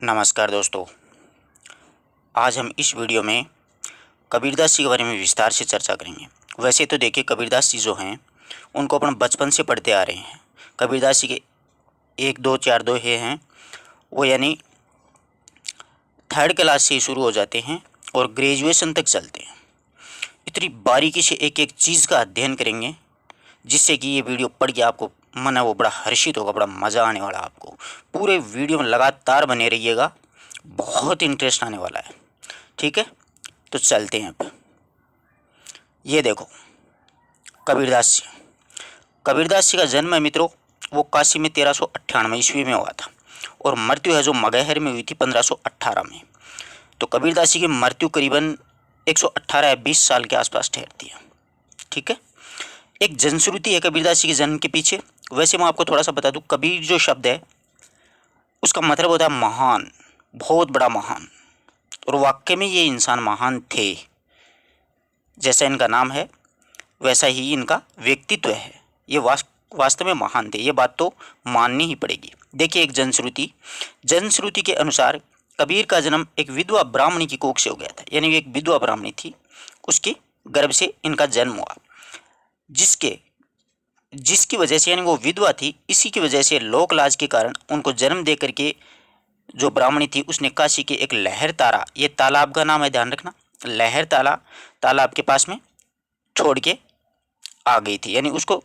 नमस्कार दोस्तों। आज हम इस वीडियो में कबीरदास जी के बारे में विस्तार से चर्चा करेंगे। वैसे तो देखिए, कबीरदास जी जो हैं उनको अपन बचपन से पढ़ते आ रहे हैं। कबीरदास जी के एक दो चार दोहे हैं, वो यानी थर्ड क्लास से शुरू हो जाते हैं और ग्रेजुएशन तक चलते हैं। इतनी बारीकी से एक एक चीज़ का अध्ययन करेंगे जिससे कि ये वीडियो पढ़ के आपको मन है वो बड़ा हर्षित होगा, बड़ा मज़ा आने वाला आपको। पूरे वीडियो में लगातार बने रहिएगा, बहुत इंटरेस्ट आने वाला है। ठीक है, तो चलते हैं अब। ये देखो, कबीरदास जी। कबीरदास जी का जन्म है मित्रों, वो काशी में 1398 ईस्वी में हुआ था और मृत्यु है जो मगहर में हुई थी 1518 में। तो कबीरदास जी की मृत्यु करीबन 118 या 20 साल के आसपास ठहरती है। ठीक है, एक जनश्रुति है कबीरदास जी के जन्म के पीछे। वैसे मैं आपको थोड़ा सा बता दूं, कबीर जो शब्द है उसका मतलब होता है महान, बहुत बड़ा महान। और वाकई में ये इंसान महान थे। जैसा इनका नाम है वैसा ही इनका व्यक्तित्व है। ये वास्तव में महान थे, ये बात तो माननी ही पड़ेगी। देखिए, एक जनश्रुति के अनुसार कबीर का जन्म एक विधवा ब्राह्मणी की कोख से हो गया था। यानी एक विधवा ब्राह्मणी थी, उसके गर्भ से इनका जन्म हुआ। जिसके जिसकी वजह से, यानी वो विधवा थी, इसी की वजह से लोक लाज के कारण उनको जन्म दे करके जो ब्राह्मणी थी उसने काशी के एक लहर तारा, ये तालाब का नाम है, ध्यान रखना, लहर ताला तालाब के पास में छोड़ के आ गई थी। यानी उसको,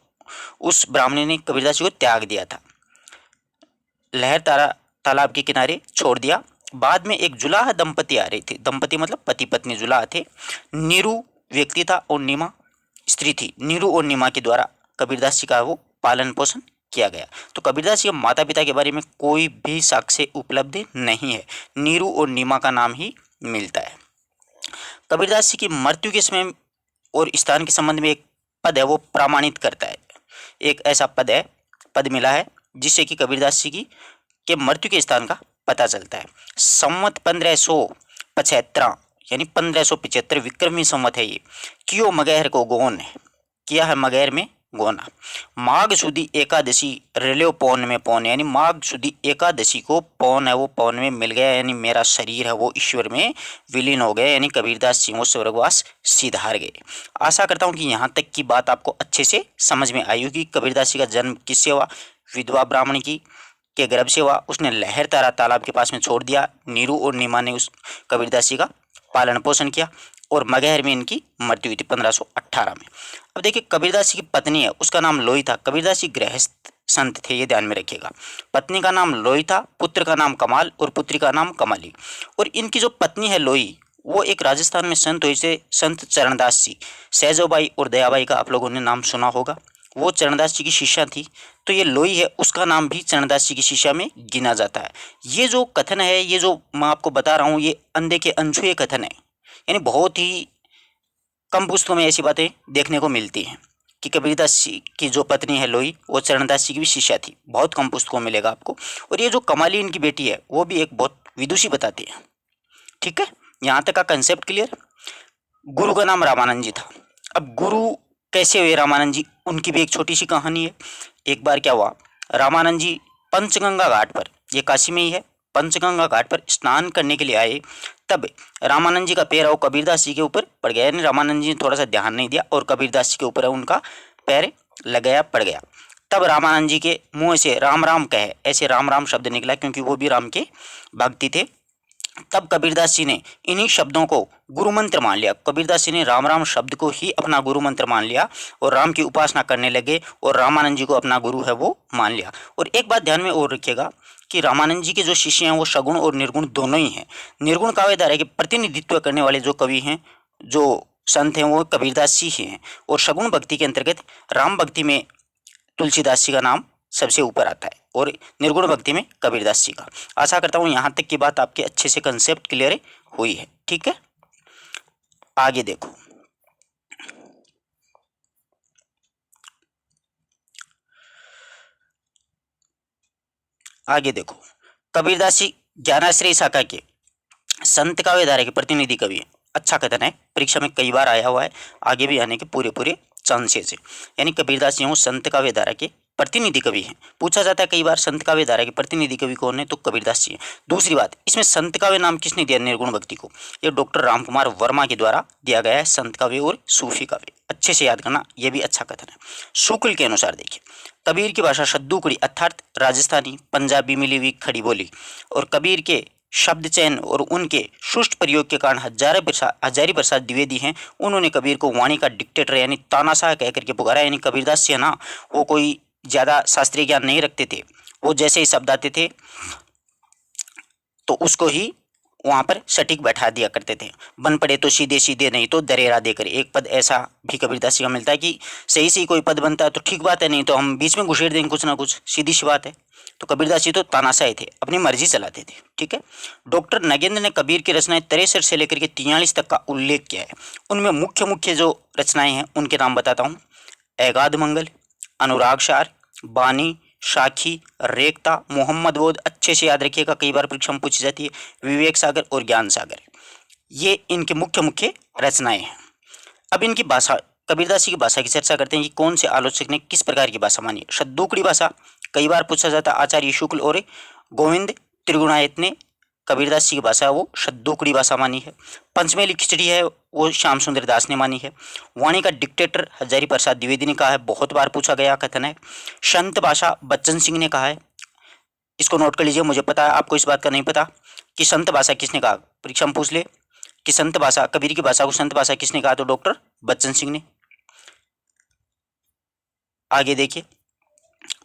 उस ब्राह्मणी ने कबीरदास जी को त्याग दिया था, लहर तारा तालाब के किनारे छोड़ दिया। बाद में एक जुलाह दंपति आ रही थी, दंपति मतलब पति पत्नी जुलाह थे। नीरू व्यक्ति था और नीमा स्त्री थी। नीरू और नीमा के द्वारा कबीरदास जी का वो पालन पोषण किया गया। तो कबीरदास जी के माता पिता के बारे में कोई भी साक्ष्य उपलब्ध नहीं है, नीरू और नीमा का नाम ही मिलता है। कबीरदास जी की मृत्यु के समय और स्थान के संबंध में एक पद है, वो प्रमाणित करता है। एक ऐसा पद है, पद मिला है जिससे कि कबीरदास जी की के मृत्यु के स्थान का पता चलता है। संवत 1575, यानी 1575 विक्रमी संवत है ये। कियो मगहर को गोन है, किया है मगहर में गोना। माघ सुदी एकादशी रेलो पौन में पौन, यानी माघ सुदी एकादशी को पौन है वो पौन में मिल गया, यानी मेरा शरीर है वो ईश्वर में विलीन हो गया, यानी कबीरदास जी वो स्वर्गवास सिधार गए। आशा करता हूँ कि यहाँ तक की बात आपको अच्छे से समझ में आई होगी। कबीरदास जी का जन्म किससे हुआ? विधवा ब्राह्मण की के गर्भ से हुआ। उसने लहर तारा तालाब के पास में छोड़ दिया। नीरू और नीमा ने उस कबीरदास जी का पालन पोषण किया और मगहर में इनकी मृत्यु हुई थी 1518 में। अब देखिए, कबीरदास जी की पत्नी है, उसका नाम लोई था। कबीरदास जी गृहस्थ संत थे, ये ध्यान में रखिएगा। पत्नी का नाम लोई था, पुत्र का नाम कमाल और पुत्री का नाम कमली। और इनकी जो पत्नी है लोई, वो एक राजस्थान में संत हुए थे, संत चरणदास जी। सहजोबाई और दयाबाई का आप लोगों ने नाम सुना होगा, वो चरणदास जी की शिष्या थी। तो ये लोई है, उसका नाम भी चरणदास जी की शिष्या में गिना जाता है। ये जो कथन है, ये जो मैं आपको बता रहा हूँ, ये अंधे के अनछुए कथन है। यानी बहुत ही कम पुस्तकों में ऐसी बातें देखने को मिलती हैं कि कबीरदास जी की जो पत्नी है लोई, वो चरणदास जी की भी शिष्या थी। बहुत कम पुस्तकों में मिलेगा आपको। और ये जो कमाली इनकी बेटी है, वो भी एक बहुत विदुषी बताती है। ठीक है, यहाँ तक का कंसेप्ट क्लियर। गुरु का नाम रामानंद जी था। अब गुरु कैसे हुए रामानंद जी, उनकी भी एक छोटी सी कहानी है। एक बार क्या हुआ, रामानंद जी पंचगंगा घाट पर, ये काशी में ही है, पंचगंगा घाट पर स्नान करने के लिए आए। तब रामानंद जी का पैर वो कबीरदास जी के ऊपर पड़ गया। यानी रामानंद जी ने थोड़ा सा ध्यान नहीं दिया और कबीरदास जी के ऊपर उनका पैर लगाया, पड़ गया। तब रामानंद जी के मुंह से राम राम कहे, ऐसे राम राम शब्द निकला, क्योंकि वो भी राम के भक्ति थे। तब कबीरदास जी ने इन्हीं शब्दों को गुरु मंत्र मान लिया। कबीरदास जी ने राम राम शब्द को ही अपना गुरु मंत्र मान लिया और राम की उपासना करने लगे और रामानंद जी को अपना गुरु है वो मान लिया। और एक बात ध्यान में और रखिएगा कि रामानंद जी के जो शिष्य हैं वो सगुण और निर्गुण दोनों ही हैं। निर्गुण काव्यधारा के प्रतिनिधित्व करने वाले जो कवि हैं, जो संत हैं, वो कबीरदास जी ही हैं। और सगुण भक्ति के अंतर्गत राम भक्ति में तुलसीदास जी का नाम सबसे ऊपर आता है और निर्गुण भक्ति में कबीरदास जी का। आशा करता हूँ यहाँ तक की बात आपके अच्छे से कंसेप्ट क्लियर हुई है। ठीक है, आगे देखो। आगे देखो, कबीरदास जी ज्ञानाश्रय शाखा के संत काव्यधारा के प्रतिनिधि कवि हैं। अच्छा कथन है, परीक्षा में कई बार आया हुआ है, आगे भी आने के पूरे पूरे चांसेस है। यानी कबीरदास जी वो संत काव्यधारा के प्रतिनिधि कवि हैं। पूछा जाता है कई बार संत काव्य धारा के प्रतिनिधि कवि कौन है, तो कबीरदास जी हैं। दूसरी बात, इसमें संत काव्य नाम किसने दिया निर्गुण भक्ति को, ये डॉक्टर रामकुमार वर्मा के द्वारा दिया गया है, संत काव्य और सूफी काव्य। अच्छे से याद करना, यह भी अच्छा कथन है। शुक्ल के अनुसार देखिए, कबीर की भाषा शद्दूकड़ी अर्थात राजस्थानी पंजाबी मिली हुई खड़ी बोली, और कबीर के शब्द चयन और उनके सुष्ट प्रयोग के कारण हजारी प्रसाद द्विवेदी हैं, उन्होंने कबीर को वाणी का डिक्टेटर यानी तानाशाह कह करके पुकारा। यानी कबीरदास जी है ना, वो कोई ज़्यादा शास्त्रीय ज्ञान नहीं रखते थे, वो जैसे ही शब्द आते थे तो उसको ही वहाँ पर सटीक बैठा दिया करते थे। बन पड़े तो सीधे सीधे, नहीं तो दरेरा देकर। एक पद ऐसा भी कबीरदास जी का मिलता है कि सही से कोई पद बनता है तो ठीक बात है, नहीं तो हम बीच में घुसेड़ देंगे कुछ ना कुछ, सीधी सी बात है। तो कबीरदास जी तो तानाशाही थे, अपनी मर्जी चलाते थे। ठीक है। डॉक्टर नगेंद्र ने कबीर की रचनाएं 63 से लेकर के 43 तक का उल्लेख किया है। उनमें मुख्य मुख्य जो रचनाएं हैं उनके नाम बताता हूँ। एगाध मंगल, अनुराग सार, बानी, साखी, रेखता, मोहम्मद बोध, अच्छे से याद रखिएगा, कई बार परीक्षा में पूछी जाती है, विवेक सागर और ज्ञान सागर, ये इनके मुख्य मुख्य रचनाएं हैं। अब इनकी भाषा, कबीरदास जी की भाषा की चर्चा करते हैं कि कौन से आलोचक ने किस प्रकार की भाषा मानी। शद्दूकड़ी भाषा, कई बार पूछा जाता है, आचार्य शुक्ल और गोविंद त्रिगुणायत ने कबीरदास जी की भाषा वो शद्दूकड़ी भाषा मानी है। पंचमेली खिचड़ी है वो श्याम सुंदर दास ने मानी है। वाणी का डिक्टेटर हजारी प्रसाद द्विवेदी ने कहा है, बहुत बार पूछा गया कथन है। संत भाषा बच्चन सिंह ने कहा है, इसको नोट कर लीजिए, मुझे पता है आपको इस बात का नहीं पता कि संत भाषा किसने कहा, परीक्षा में पूछ ले कि संत भाषा, कबीर की भाषा को संत भाषा किसने कहा, तो डॉक्टर बच्चन सिंह ने। आगे देखिए,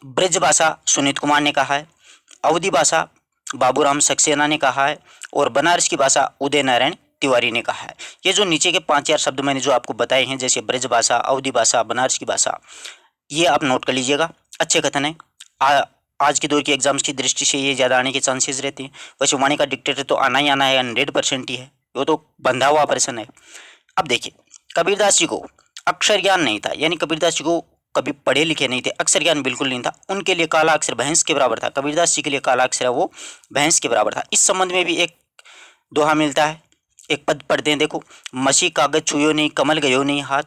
ब्रज भाषा सुनीत कुमार ने कहा है, अवधी भाषा बाबूराम सक्सेना ने कहा है, और बनारस की भाषा उदय नारायण तिवारी ने कहा है। ये जो नीचे के 5-4 शब्द मैंने जो आपको बताए हैं, जैसे ब्रज भाषा, अवधी भाषा, बनारस की भाषा, ये आप नोट कर लीजिएगा, अच्छे कथन है। आज के दौर के एग्जाम्स की दृष्टि से ये ज़्यादा आने के चांसेस रहते हैं। वैसे वाणी का डिक्टेटर तो आना ही आना है, 100% ही है, वो तो बंधा हुआ प्रश्न है। अब देखिए, कबीरदास जी को अक्षर ज्ञान नहीं था, यानी कबीरदास जी को कभी पढ़े लिखे नहीं थे, अक्षर ज्ञान बिल्कुल नहीं था। उनके लिए काला अक्षर भैंस के बराबर था। कबीरदास जी के लिए काला अक्षर है वो भैंस के बराबर था। इस संबंध में भी एक दोहा मिलता है, एक पद पढ़ते हैं, देखो। मसी कागज छुयो नहीं कमल गयो नहीं हाथ,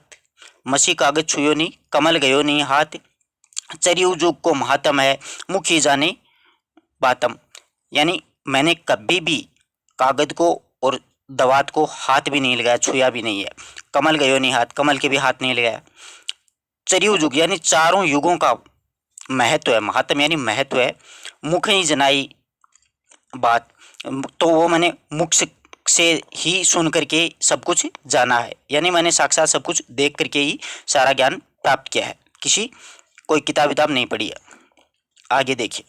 मसी कागज छुयो नहीं कमल गयो नहीं हाथ, चरियु जुग को महात्म है मुखी जाने बातम। यानी मैंने कभी भी कागज को और दवात को हाथ भी नहीं लगाया, छुआ भी नहीं है। कमल गयो नहीं हाथ, कमल के भी हाथ नहीं लगाया। चरियु जुग यानी चारों युगों का महत्व है, महात्म यानी महत्व है। मुख ही जनाई बात, तो वो मैंने मुख से ही सुन करके सब कुछ जाना है, यानी मैंने साक्षात सब कुछ देख करके ही सारा ज्ञान प्राप्त किया है, किसी कोई किताब नहीं पढ़ी है। आगे देखिए,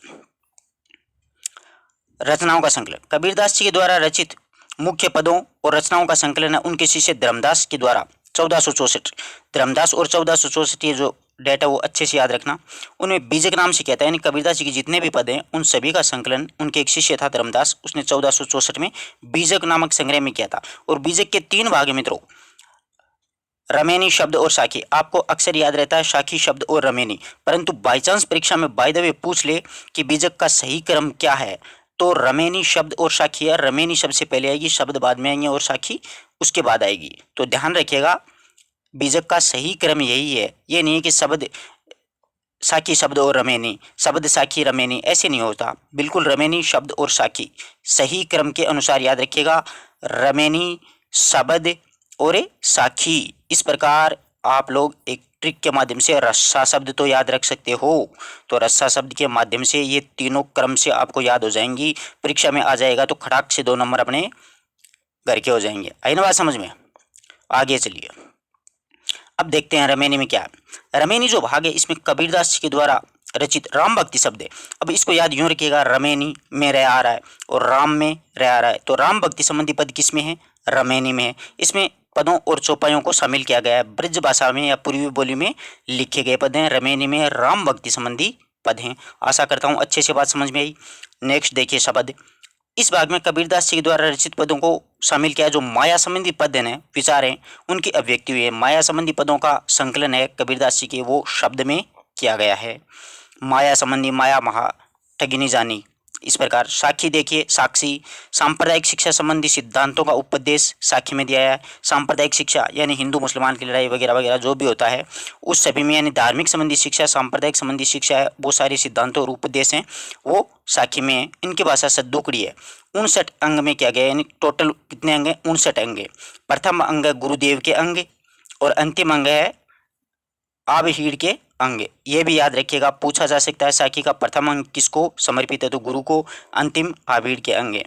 रचनाओं का संकलन, कबीरदास जी के द्वारा रचित मुख्य पदों और रचनाओं का संकलन है उनके शिष्य धर्मदास के द्वारा 1464। धर्मदास और 1464, ये जो डेटा वो अच्छे से याद रखना। उन्हें बीजक नाम से कहता है, यानी कबीरदास जी के जितने भी पद हैं उन सभी का संकलन उनके एक शिष्य था धर्मदास, उसने 1464 में बीजक नामक संग्रह में किया था। और बीजक के 3 भाग हैं मित्रों, रमेनी शब्द और साखी। आपको अक्सर याद रहता है साखी शब्द और रमेनी, परंतु बाई चांस परीक्षा में बाय द वे पूछ ले कि बीजक का सही क्रम क्या है, तो रमेनी शब्द और साखी है। रमेनी शब्द से पहले आएगी, शब्द बाद में आएंगे, और साखी उसके बाद आएगी। तो ध्यान रखिएगा, बीजक का सही क्रम यही है। ये नहीं है कि शब्द साखी शब्द और रमेनी, शब्द साखी रमेनी, ऐसे नहीं होता। बिल्कुल रमेनी शब्द और साखी सही क्रम के अनुसार याद रखिएगा। रमेनी शब्द और साखी, इस प्रकार आप लोग एक ट्रिक के माध्यम से रस्सा शब्द तो याद रख सकते हो, तो रस्सा शब्द के माध्यम से ये तीनों क्रम से आपको याद हो जाएंगी। परीक्षा में आ जाएगा तो खटाक से 2 नंबर अपने घर के हो जाएंगे। आई ना बात समझ में? आगे चलिए, अब देखते हैं रमेनी में क्या है। रमेनी जो भाग है इसमें कबीरदास जी के द्वारा रचित राम भक्ति शब्द है। अब इसको याद यूं रखिएगा, रमेनी में रह आ रहा है और राम में रह आ रहा है, तो राम भक्ति संबंधी पद किस में है? रमेनी में है। इसमें पदों और चौपाइयों को शामिल किया गया है। ब्रज भाषा में या पूर्वी बोली में लिखे गए पद हैं, रमेनी में राम भक्ति संबंधी पद हैं। आशा करता हूँ अच्छे से बात समझ में आई। नेक्स्ट देखिए शब्द, इस भाग में कबीरदास जी के द्वारा रचित पदों को शामिल किया। जो माया संबंधी पद हैं, विचार हैं, उनकी अभिव्यक्ति हुई है। माया संबंधी पदों का संकलन है कबीरदास जी के, वो शब्द में किया गया है। माया संबंधी, माया महा ठगिनी जानी, इस प्रकार साखी देखिए, साक्षी सांप्रदायिक शिक्षा संबंधी सिद्धांतों का उपदेश साखी में दिया है। सांप्रदायिक शिक्षा यानी हिंदू मुसलमान की लड़ाई वगैरह वगैरह जो भी होता है उस सभी में, यानी धार्मिक संबंधी शिक्षा, सांप्रदायिक संबंधी शिक्षा है, वो सारे सिद्धांतों और उपदेश हैं वो साखी में है। इनकी भाषा सद्दुकड़ी है। 59 अंग में किया गया, यानी टोटल कितने अंग हैं? 59 अंग है। प्रथम अंग है गुरुदेव के अंग और अंतिम अंग है आबहीड़ के अंग। ये भी याद रखिएगा, पूछा जा सकता है साखी का प्रथम अंग किसको समर्पित है, तो गुरु को, अंतिम आबहीड़ के अंग है।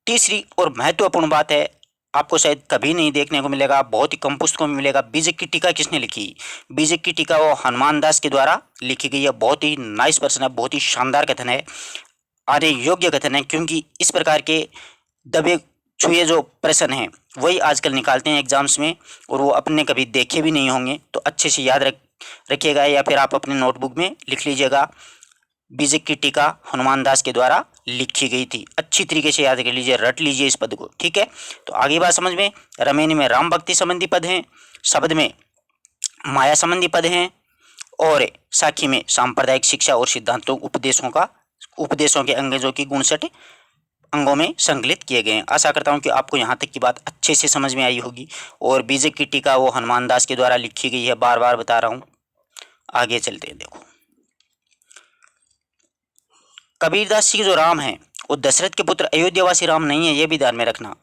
तीसरी और महत्वपूर्ण बात है, आपको शायद कभी नहीं देखने को मिलेगा, बहुत ही कम पुस्तकों में मिलेगा, बीजक की टीका किसने लिखी? बीजक की टीका वो हनुमान दास के द्वारा लिखी गई है। बहुत ही नाइस पर्सन है, बहुत ही शानदार कथन है, आने योग्य कथन है, क्योंकि इस प्रकार के दबे छुए जो प्रश्न हैं वही आजकल निकालते हैं एग्जाम्स में, और वो अपने कभी देखे भी नहीं होंगे, तो अच्छे से याद रखिएगा, या फिर आप अपने नोटबुक में लिख लीजिएगा। बीजक की टीका हनुमान दास के द्वारा लिखी गई थी। अच्छी तरीके से याद कर लीजिए, रट लीजिए इस पद को, ठीक है। तो आगे बात समझ में, रमेनी में राम भक्ति संबंधी पद हैं, शब्द में माया संबंधी पद हैं, और साखी में सांप्रदायिक शिक्षा और सिद्धांतों उपदेशों के अंग जो कि 59 अंगों में संकलित किए गए हैं। आशा करता हूं कि आपको यहां तक की बात अच्छे से समझ में आई होगी। और बीजक की टीका वो हनुमान दास के द्वारा लिखी गई है, बार बार बता रहा हूं। आगे चलते हैं, देखो कबीरदास जी जो राम है वो दशरथ के पुत्र अयोध्यावासी राम नहीं है, ये भी ध्यान में रखना,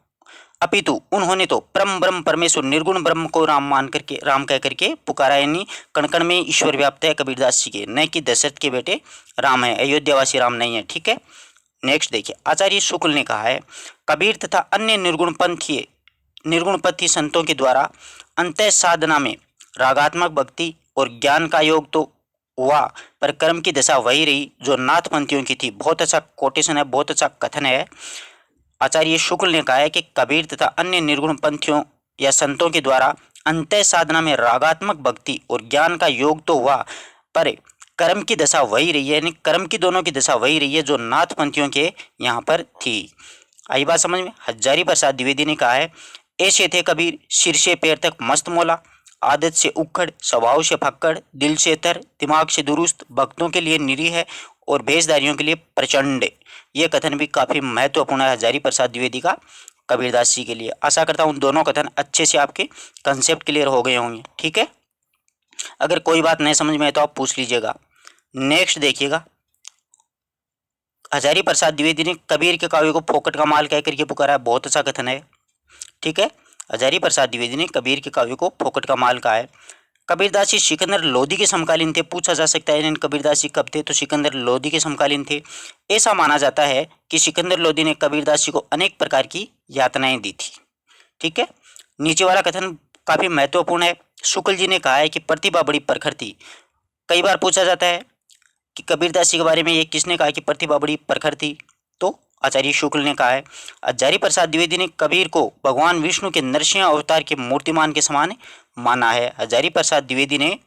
अपितु उन्होंने तो परम ब्रह्म परमेश्वर निर्गुण ब्रह्म को राम मान करके, राम कह करके पुकारा, यानी कण कण में ईश्वर व्याप्त है कबीरदास जी के, न कि दशरथ के बेटे राम है, अयोध्यावासी राम नहीं है, ठीक है। नेक्स्ट देखिए, आचार्य शुक्ल ने कहा है कबीर तथा अन्य निर्गुणपंथी संतों के द्वारा अंतः साधना में रागात्मक भक्ति और ज्ञान का योग तो हुआ, पर कर्म की दशा वही रही जो नाथपंथियों की थी। बहुत अच्छा कोटेशन है, बहुत अच्छा कथन है। आचार्य शुक्ल ने कहा है कि कबीर तथा अन्य निर्गुण पंथियों या संतों के द्वारा अंतः साधना में रागात्मक भक्ति और ज्ञान का योग तो हुआ, पर कर्म की दशा वही रही है, यानी कर्म की दोनों की दशा वही रही है जो नाथपंथियों के यहाँ पर थी। आई बात समझ में। हजारी प्रसाद द्विवेदी ने कहा है ऐसे थे कबीर सिर से पैर तक मस्त मौला, आदत से उखड़, स्वभाव से फक्कड़, दिल से तर, दिमाग से दुरुस्त, भक्तों के लिए निरीह है और भेषधारियों के लिए प्रचंड। ये कथन भी काफी महत्वपूर्ण है हजारी प्रसाद द्विवेदी का कबीरदास जी के लिए। आशा करता हूँ दोनों कथन अच्छे से आपके कंसेप्ट क्लियर हो गए होंगे, ठीक है। अगर कोई बात नहीं समझ में आए तो आप पूछ लीजिएगा। नेक्स्ट देखिएगा, हजारी प्रसाद द्विवेदी ने कबीर के काव्य को फोकट का माल कह करके पुकारा है, बहुत अच्छा कथन है, ठीक है। हजारी प्रसाद द्विवेदी ने कबीर के काव्य को फोकट का माल कहा है। कबीरदास जी सिकंदर लोदी के समकालीन थे। पूछा जा सकता है कबीरदास जी कब थे, तो सिकंदर लोदी के समकालीन थे। ऐसा माना जाता है कि सिकंदर लोदी ने कबीरदास जी को अनेक प्रकार की यातनाएं दी थी, ठीक है। नीचे वाला कथन काफी महत्वपूर्ण है। शुक्ल जी ने कहा है कि प्रतिभा बड़ी प्रखर थी। कई बार पूछा जाता है कि कबीरदास जी के बारे में ये किसने कहा कि प्रतिभा बड़ी प्रखर थी, तो आचार्य शुक्ल ने कहा है। हजारी प्रसाद द्विवेदी ने कबीर को भगवान विष्णु के नरसिंह अवतार के मूर्तिमान के समान माना है। हजारी प्रसाद द्विवेदी ने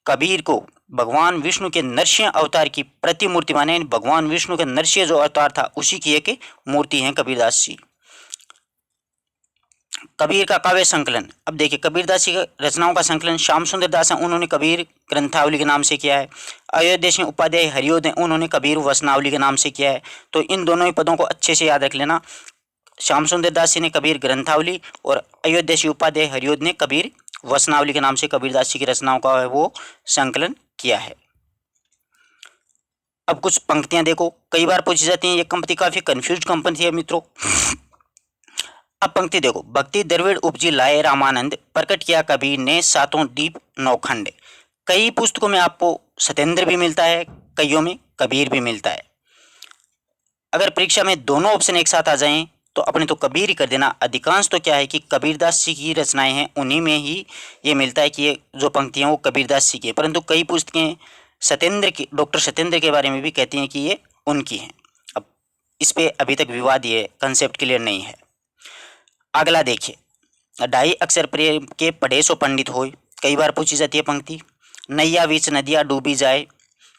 कबीर को भगवान विष्णु के नरसिंह अवतार की प्रतिमूर्ति माने, भगवान विष्णु के नरसिंह जो अवतार था उसी की एक मूर्ति है कबीरदास जी। कबीर का काव्य संकलन, अब देखिए कबीरदास जी रचनाओं का संकलन श्याम सुंदर दास है, उन्होंने कबीर ग्रंथावली के नाम से किया है। अयोध्या सिंह उपाध्याय हरिओद हैं, उन्होंने कबीर वचनावली के नाम से किया है। तो इन दोनों ही पदों को अच्छे से याद रख लेना। श्याम सुंदर दास जी ने कबीर ग्रंथावली और अयोध्या सिंह उपाध्याय हरिओद ने कबीर वचनावली के नाम से कबीरदास जी की रचनाओं का है वो संकलन किया है। अब कुछ पंक्तियां देखो, कई बार पूछी जाती हैं, ये पंक्ति काफी कंफ्यूज पंक्ति है मित्रों। अब पंक्ति देखो, भक्ति द्रविड़ उपजी लाए रामानंद, प्रकट किया कबीर ने सातों दीप नौखंड। कई पुस्तकों में आपको सत्येंद्र भी मिलता है, कईयों में कबीर भी मिलता है। अगर परीक्षा में दोनों ऑप्शन एक साथ आ जाएं तो अपने तो कबीर ही कर देना। अधिकांश तो क्या है कि कबीरदास जी की रचनाएं हैं, उन्हीं में ही ये मिलता है कि ये जो पंक्तियां वो कबीरदास जी की है, परंतु कई पुस्तकें सत्येंद्र की, डॉक्टर सत्येंद्र के बारे में भी कहती हैं कि ये उनकी हैं। अब इस पे अभी तक विवाद, ये कंसेप्ट क्लियर नहीं है। अगला देखिए, ढाई अक्षर प्रेम के पढ़े सो पंडित होय, कई बार पूछी जाती है पंक्ति। नैया बीच नदिया डूबी जाए,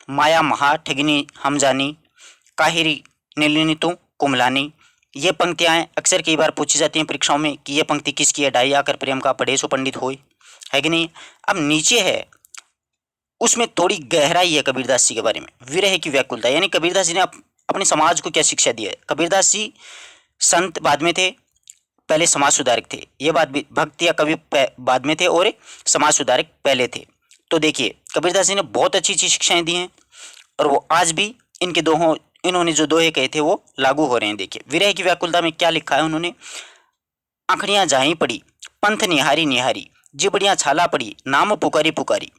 माया महा ठगिनी हम जानी, काहिरी नीलिनी तू कुमलानी। ये पंक्तियां अक्सर कई बार पूछी जाती हैं परीक्षाओं में कि ये पंक्ति किसकी है, ढाई आकर प्रेम का पढ़े सो पंडित होय, है कि नहीं। अब नीचे है उसमें थोड़ी गहराई है कबीरदास जी के बारे में, विरह की व्याकुलता, यानी कबीरदास जी ने अपने समाज को क्या शिक्षा दी है। कबीरदास जी संत बाद में थे, पहले समाज सुधारक थे। ये बात भी, भक्त या कवि बाद में थे और समाज सुधारक पहले थे। तो देखिए कबीरदास जी ने बहुत अच्छी अच्छी शिक्षाएं दी हैं और वो आज भी इन्होंने जो दोहे कहे थे वो लागू हो रहे हैं। देखिए विरह की व्याकुलता में क्या लिखा है उन्होंने। आंखड़ियां जाई पड़ी पंथ निहारी निहारी, जिबड़ियां छाला पड़ी नाम पुकारी पुकारी।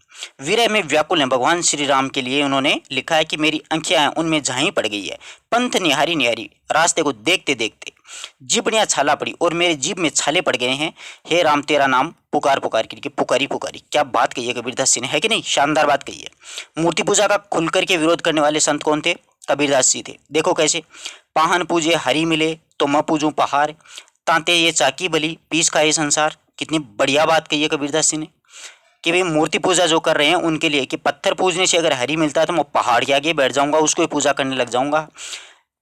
विरह में व्याकुल है भगवान श्री राम के लिए उन्होंने लिखा है कि मेरी आंखें उनमें झाई पड़ गई है, पंथ निहारी निहारी, रास्ते को देखते देखते। जिबड़ियां छाला पड़ी और मेरे जीभ में छाले पड़ गए हैं, हे राम तेरा नाम पुकार पुकार करके, पुकारी पुकारी। क्या बात कही है कबीरदास जी ने, है कि नहीं, शानदार बात कही है। मूर्ति पूजा का खुल करके विरोध करने वाले संत कौन थे, कबीरदास जी थे। देखो कैसे, पाहन पूजे हरि मिले तो मैं पूजूं पहाड़, तांते ये चाकी बली पीस का ये संसार। कितनी बढ़िया बात कही है कबीरदास जी ने कि भाई मूर्ति पूजा जो कर रहे हैं उनके लिए कि पत्थर पूजने से अगर हरि मिलता है तो मैं पहाड़ के आगे बैठ जाऊंगा, उसको ही पूजा करने लग जाऊंगा।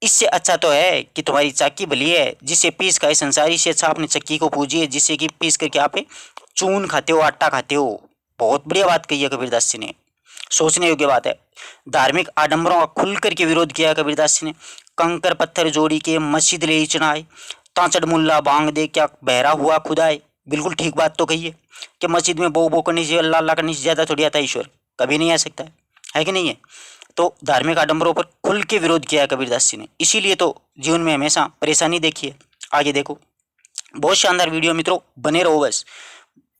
इससे अच्छा तो है कि तुम्हारी चाकी बली है जिससे पीस खाए संसार, इससे अच्छा अपनी चक्की को पूजिए जिससे कि पीस करके आप चून खाते हो, आटा खाते हो। बहुत बढ़िया बात कही है कबीरदास जी ने, सोचने योग्य बात है। धार्मिक आडंबरों का खुल करके विरोध किया कबीरदास जी ने। कंकर पत्थर जोड़ी के मस्जिद ले चढ़ाए, तांचड़ मुल्ला बांग दे क्या बहरा हुआ खुदाए। बिल्कुल ठीक बात तो कही है कि मस्जिद में बो करने से, अल्लाह अल्लाह करने से ज़्यादा थोड़ी आता है ईश्वर, कभी नहीं आ सकता है कि नहीं है। तो धार्मिक आडंबरों पर खुल के विरोध किया है कबीरदास जी ने, इसीलिए तो जीवन में हमेशा परेशानी देखी है। आगे देखो, बहुत शानदार वीडियो मित्रों, बने रहो बस,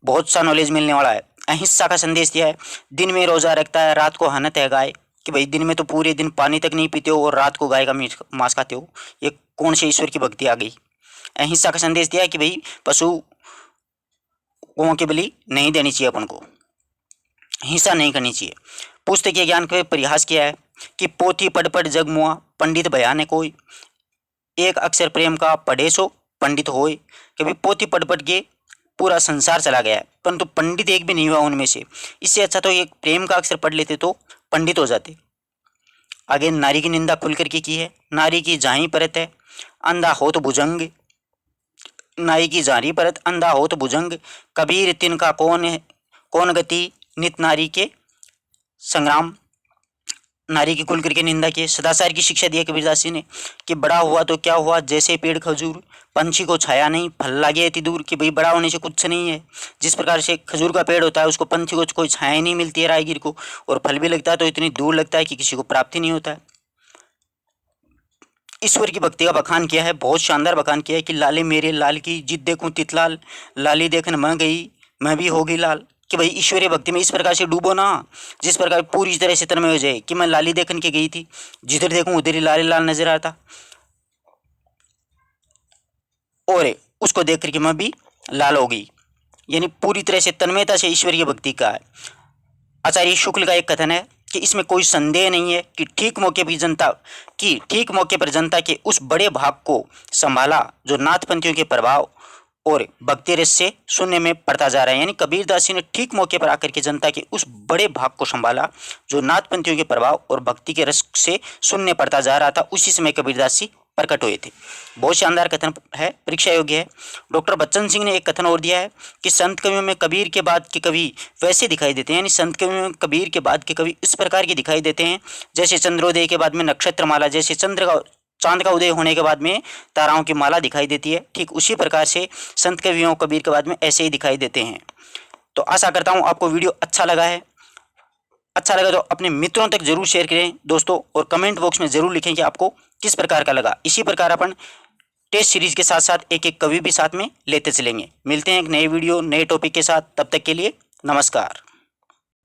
बहुत सा नॉलेज मिलने वाला है। अहिंसा का संदेश दिया है, दिन में रोजा रखता है रात को हनत है गाय। कि भाई दिन में तो पूरे दिन पानी तक नहीं पीते हो और रात को गाय का मीट मांस खाते हो, ये कौन से ईश्वर की भक्ति आ गई। अहिंसा का संदेश दिया है कि भाई पशु को की बलि नहीं देनी चाहिए, अपन को हिंसा नहीं करनी चाहिए। पुस्तकीय ज्ञान का प्रयास किया है कि पोथी पढ़ पढ़ जग मुआ पंडित बयाने कोई, एक अक्षर प्रेम का पढ़े सो पंडित होए। कि भाई पोथी पढ़ पढ़ के पूरा संसार चला गया है परंतु पंडित एक भी नहीं हुआ उनमें से। इससे अच्छा तो एक प्रेम का अक्षर पढ़ लेते तो पंडित हो जाते। आगे नारी की निंदा खुल करके की है, नारी की जाही परत है अंधा हो तो भुजंग, नाई की जारी परत अंधा हो तो भुजंग, कबीर तिनका कौन है कौन गति नित नारी के संग्राम। नारी की खुल करके निंदा की, सदाचार की शिक्षा दी है कबीरदास जी ने कि बड़ा हुआ तो क्या हुआ जैसे पेड़ खजूर, पंछी को छाया नहीं फल लागे अति दूर। कि भाई बड़ा होने से कुछ नहीं है, जिस प्रकार से खजूर का पेड़ होता है उसको पंछी को कोई छाया नहीं मिलती है राहगीर को, और फल भी लगता है तो इतनी दूर लगता है कि किसी को प्राप्ति नहीं होता है। ईश्वर की भक्ति का बखान किया है, बहुत शानदार बखान किया है कि लाले मेरे लाल की जिद देखूं तितलाल, लाली देखन मैं गई मैं भी होगी लाल। कि भाई ईश्वरीय भक्ति में इस प्रकार से डूबो ना जिस प्रकार पूरी तरह से तन्मय हो जाए कि मैं लाली देखन के गई थी, जिधर देखूं उधर ही लाल लाल नजर आता और उसको देख करके मैं भी लाल हो गई, यानी पूरी तरह से तन्मयता से ईश्वरीय भक्ति का है। आचार्य शुक्ल का एक कथन है कि इसमें कोई संदेह नहीं है कि ठीक मौके पर जनता के उस बड़े भाग को संभाला जो नाथपंथियों के प्रभाव और भक्ति रस से शून्य में पड़ता जा रहा है। यानी कबीरदास जी ने ठीक मौके पर आकर के जनता के उस बड़े भाग को संभाला जो नाथपंथियों के प्रभाव और भक्ति के रस से शून्य पड़ता जा रहा था, उसी समय कबीरदास जी प्रकट हुए थे। बहुत शानदार कथन है, परीक्षा योग्य है। डॉक्टर बच्चन सिंह ने एक कथन और दिया है कि संत कवियों में कबीर के बाद के कवि वैसे दिखाई देते हैं, यानी संत कवियों में कबीर के बाद के कवि इस प्रकार के दिखाई देते हैं जैसे चंद्रोदय के बाद में नक्षत्रमाला, जैसे चांद का उदय होने के बाद में ताराओं की माला दिखाई देती है, ठीक उसी प्रकार से संत कवियों कबीर के बाद में ऐसे ही दिखाई देते हैं। तो आशा करता हूँ आपको वीडियो अच्छा लगा है। अच्छा लगा तो अपने मित्रों तक जरूर शेयर करें दोस्तों, और कमेंट बॉक्स में जरूर लिखें कि आपको किस प्रकार का लगा। इसी प्रकार अपन टेस्ट सीरीज के साथ साथ एक एक कवि भी साथ में लेते चलेंगे। मिलते हैं एक नए वीडियो नए टॉपिक के साथ, तब तक के लिए नमस्कार।